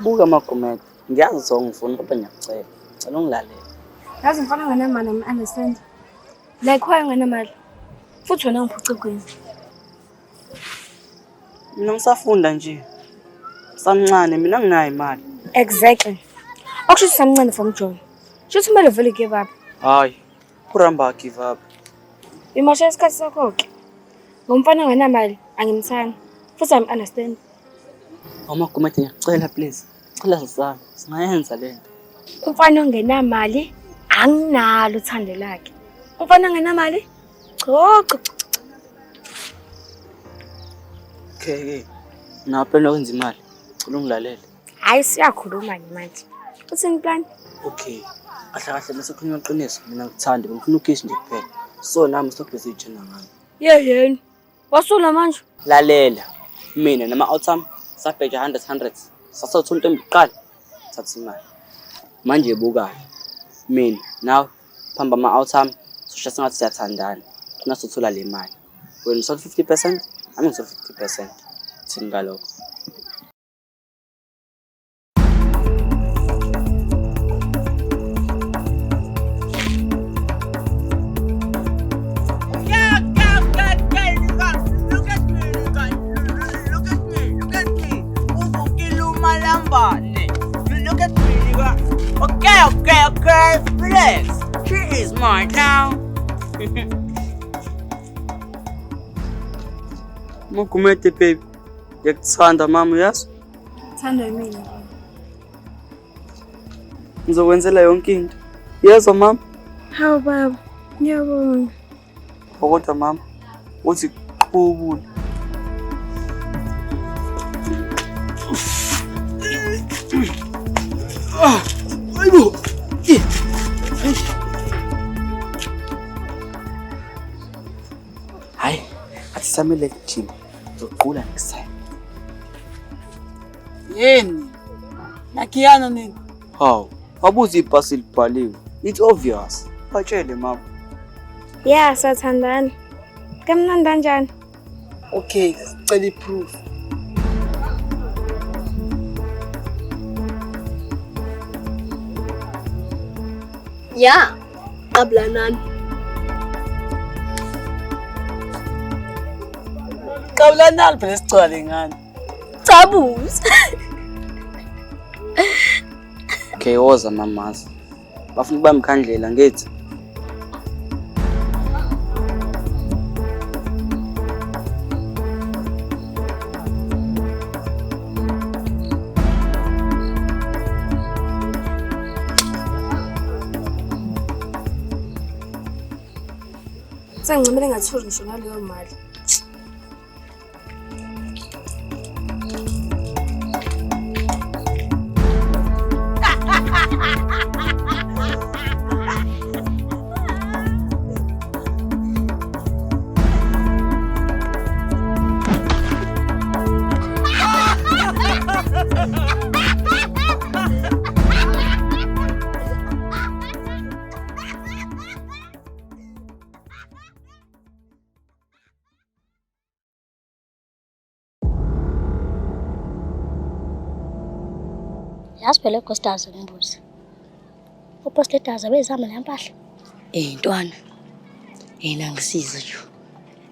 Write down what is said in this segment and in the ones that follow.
Buka amagumede. Ngiyazi zonke ngifuna kodwa ngiyacela. Ngicela ungilalela. Yazi ngifana ngenemali ngi-understand. Like why ngenemali? Futhi wena ngiphuca kweni. Mina ngisafunda nje. Samncane mina nginayo imali. Exactly. Akusho samncane from John. Shuthi kumele vele give up. Hayi. Kuramba give up. Imosha isikhathi sakho ke. Ngomfana ngenemali angimthandi. Futhi understand. Amagumede ngiyacela please. Cela sisana. Singayenza lento. Umfana ongenamali anginalo uthando lakhe. Umfana ongenamali? Cha. Okay. Napenda ukwenza imali. Cela ungilalele. Hayi siyakhuluma nje manje. Uthini plan? Okay. Kahle bese kukhulunywa iqiniso. Mina ngikuthanda ngifuna ukhishi nje kuphela. So nami stophe ijena ngami. Yeyeni. Wasula manje. Lalela. Mina nama outsum sabheja 100 sasothu intombi iqala thatha imali. Manje bukayo. Mina nawe phamba ama outsum sisho sengathi siyathandana. Thina sothola le mali. Wena usola 50%, ami ngisola 50%. Thini ngalokho? Look at me. Okay, relax. She is mine now. Magumede baby. Ngiyakuthanda mama uyazi? Thanda mina. Ngizokwenzela yonke into. Yezwa mama? Hawu baba. Ngiyabonga. Kodwa mama uthi qhubule. Ayibo. Hayi, athi samele gym. Zoqula next time. Yeni. Nakiyana nini? Hawu, wabuza ibhasi libhaliwe. It's obvious. Batshele mama. Yeah, sathandana. Kamnandi kanjani? Okay, sicela iproof. Yeah, qabla nani? Qabla nani phela sigcwale ngani? Tabuza. Okay, woza mamazi. Bafuna ukuba mkhandlela ngithi. Sengicimele ngathuli ngisho naleyo mali. Yazi phela uGostazo nembuzi. Upostetaza bezama lempahla. Ntwana. Yena ngisiza nje.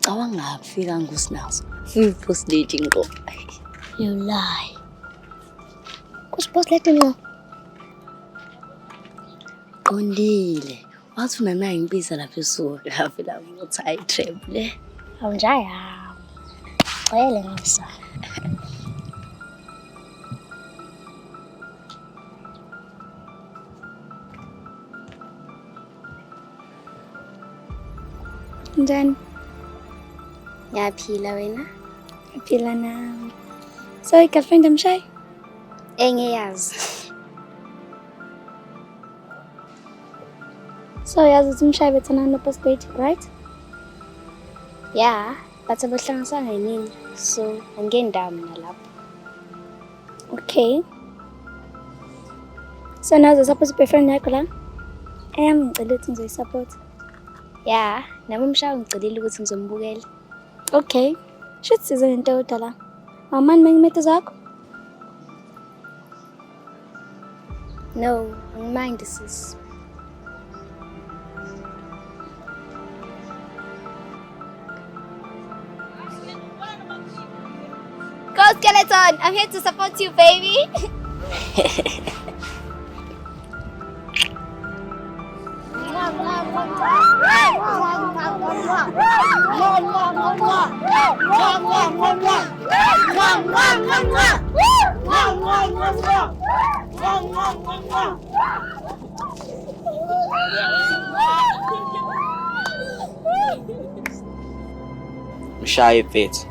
Cawanga ngafika ngusinazo. Uyipostage ngo. You lie. Kusipostlete ngo. Qondile. Wathi una nayo impisa lapha esuka lapha la uthi ayi treble. Awunjaya. Xele ngisa. Njani? Yaphila wena? Yaphila nami. So i-girlfriend amshayi? Engiyazi. So yazi ukuthi umshayi bethana no-postdate, right? Yeah, but abahlanganisanga yini? So angendawo mina lapho. Okay. So now the support boyfriend yakho la? Ngicela ukuthi ngizoyisupport. Yeah, nami umshawo ngicela ukuthi ngizombukela. Okay. Shithi size into kodwa la. Awumani mengimethe zakho? No, angimind sis. Go Skeleton! I'm here to support you, baby. Mshaye mfethu.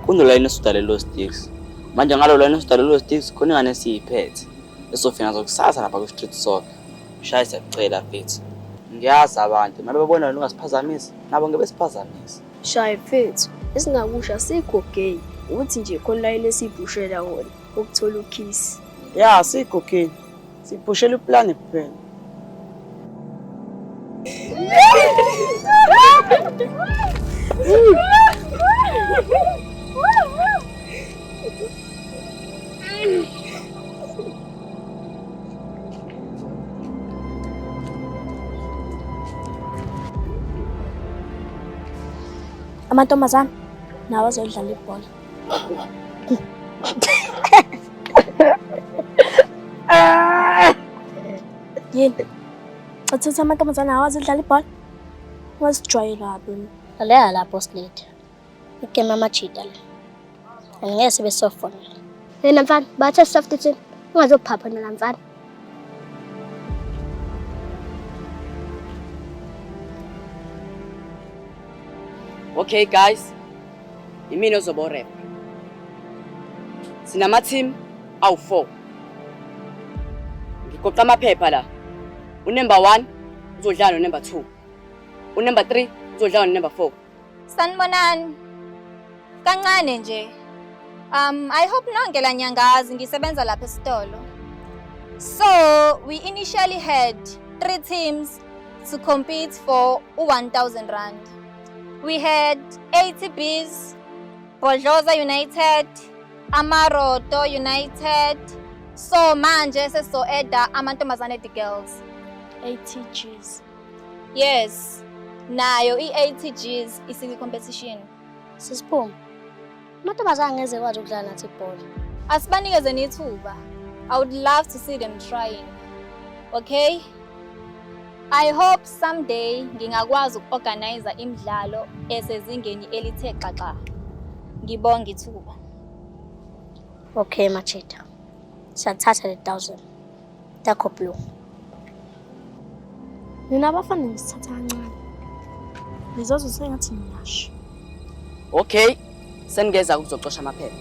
Kunolayini esudale lo sticks. Manje ngalo layini esudale lo sticks khona ingane esiyiphethe. Esofina zokusasa lapha ku street soccer. Mshaye siyacela mfethu. Ngiyazi abantu nabe bebona ungasiphazamisa nabo ngebesiphazamisa. Shaye mfethu, esingakusha sikho gay ukuthi nje khona layini esibhushela wona ukuthola ukiss. Yeah, sikho gay. Siphushela iplan kuphela. Amantombazane nawo azodlala ibhola. Yini? Uthatha amantombazane nawo azodlala ibhola? Wasijwayela lapho. Aleya la boss lady. Igame amachita la. Angeke besofona. Wena mfana, bathe soft thini? Ungazophapha nala mfana. Okay guys. Imini ozoborep. Sinama team awu4. Ngikopta amaphepha la. Unumber 1 uzodlala number 2. Unumber 3 uzodlala number 4. Sanibonani. Kancane nje. I hope nonke la nyangazi ngisebenza lapha esitolo. So, we initially had 3 teams to compete for 1,000 rand. We had ATG'Z, BHODLOZA United, AMAROTO United. So manje seso-eda AmantombazaneTheGirls. ATG'Z. Yes. Nayo i-ATG'Z isi-competition. Sisiphuma. Amantombazane angeze kwazi ukudlala nathi ibhola. Asibanikeze nithuba. I would love to see them trying. Okay? I hope someday ngingakwazi uku-organize imidlalo esezingeni elithe xaxa. Ngibonga ithuba. Okay machita. Siyathatha le 1000. Takho blue. Nina abafana ngisithatha kancane. Ngizozo sengathi ngiyasho. Okay. Sengeza ukuzocosha amaphepha.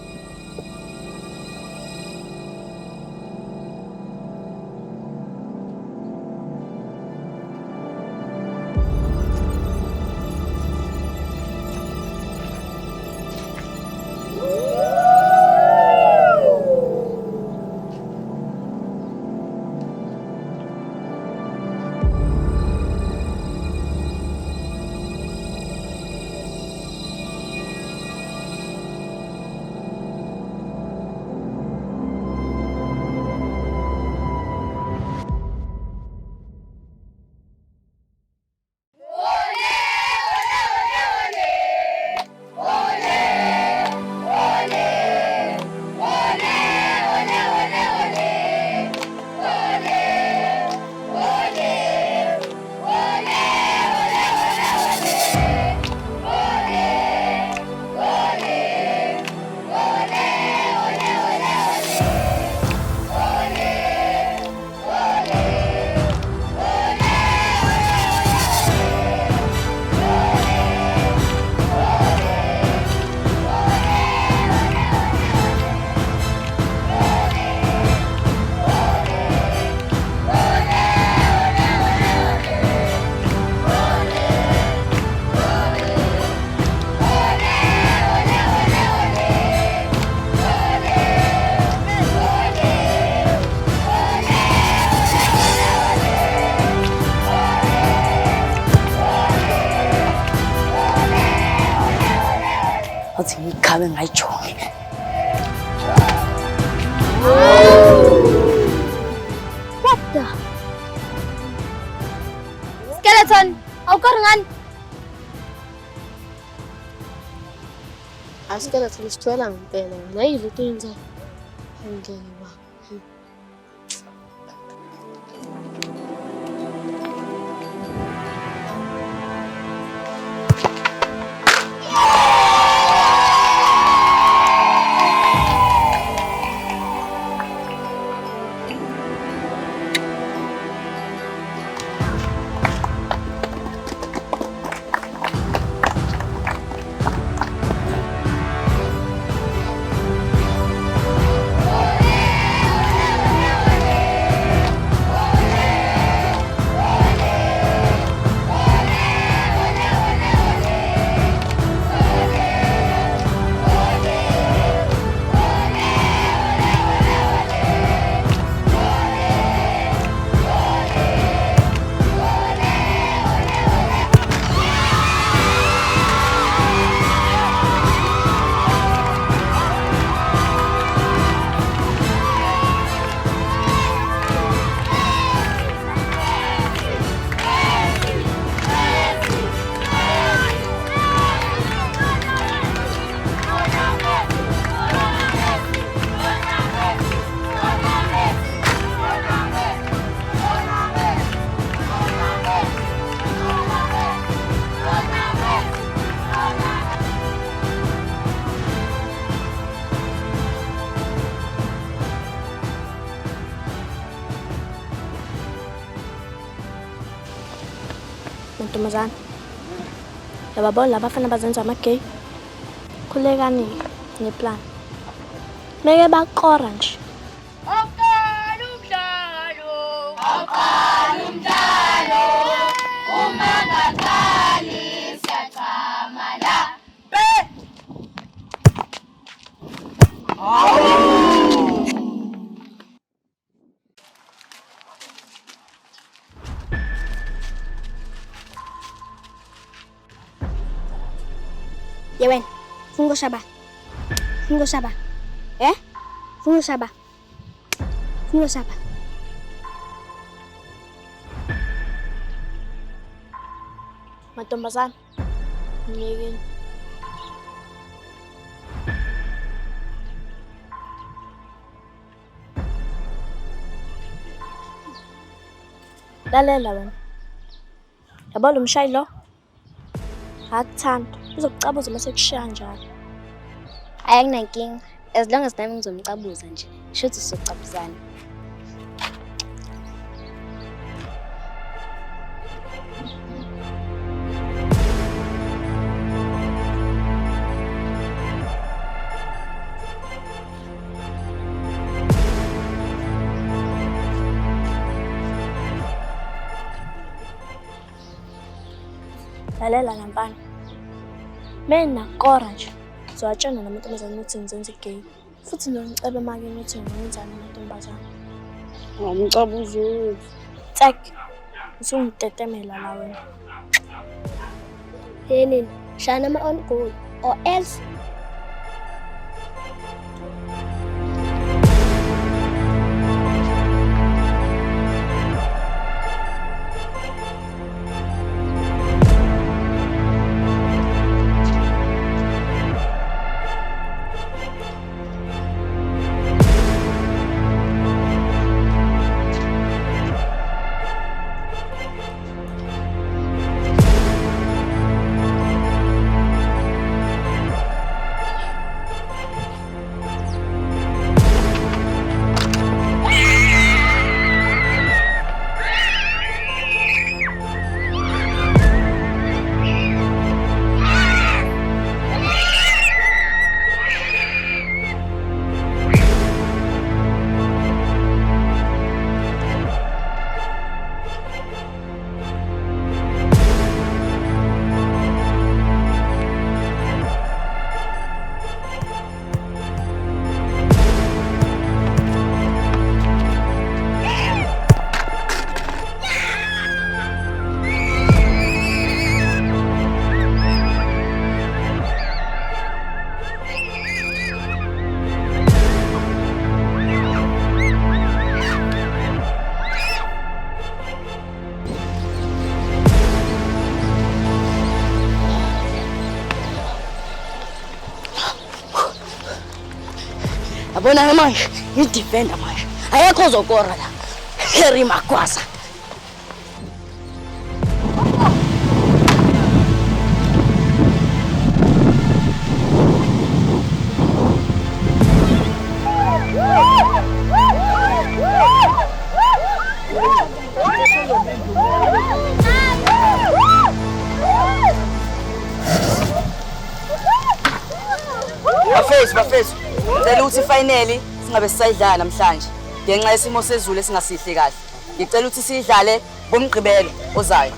wathi ngikhabe ngayijonge. What the? Skeleton, awukari ngani? Skeleton sithwala ngempela. Nayizo into yenzayo. Angeke ba. Mantombazane, yababona labafana bazenza ama-gay. Khulekani neplan. Meke baqora nje. Yewen, fungo shaba. Fungo shaba. Fungo shaba. Fungo shaba. Mantombazane, ngiyekeni. Lalela wena. Yabo lo mshayi lo? Akuthanda. Uzokucabuza mase kushiya njalo. Ayanginankinga. As long as nami ngizomcabuza nje. Shothi socabuzana. Lalela lampana. Mina qora nje. Ngizowatshela namantombazane ukuthi ngizenza igay. Futhi ngicela emakini ukuthi ngenzani amantombazane. Ngamcabuzo. Tsek. Usungitetemela la wena. Yini? Shana ma on goal or else Yabona manje, ngidefender manje. Ayekho ozokora la. Harry Magwaza. Bafethu, ngicela ukuthi finally singabe sisayidlala namhlanje ngenxa yesimo sezulu esingasihle kahle. Ngicela ukuthi siyidlale ngomgqibelo ozayo.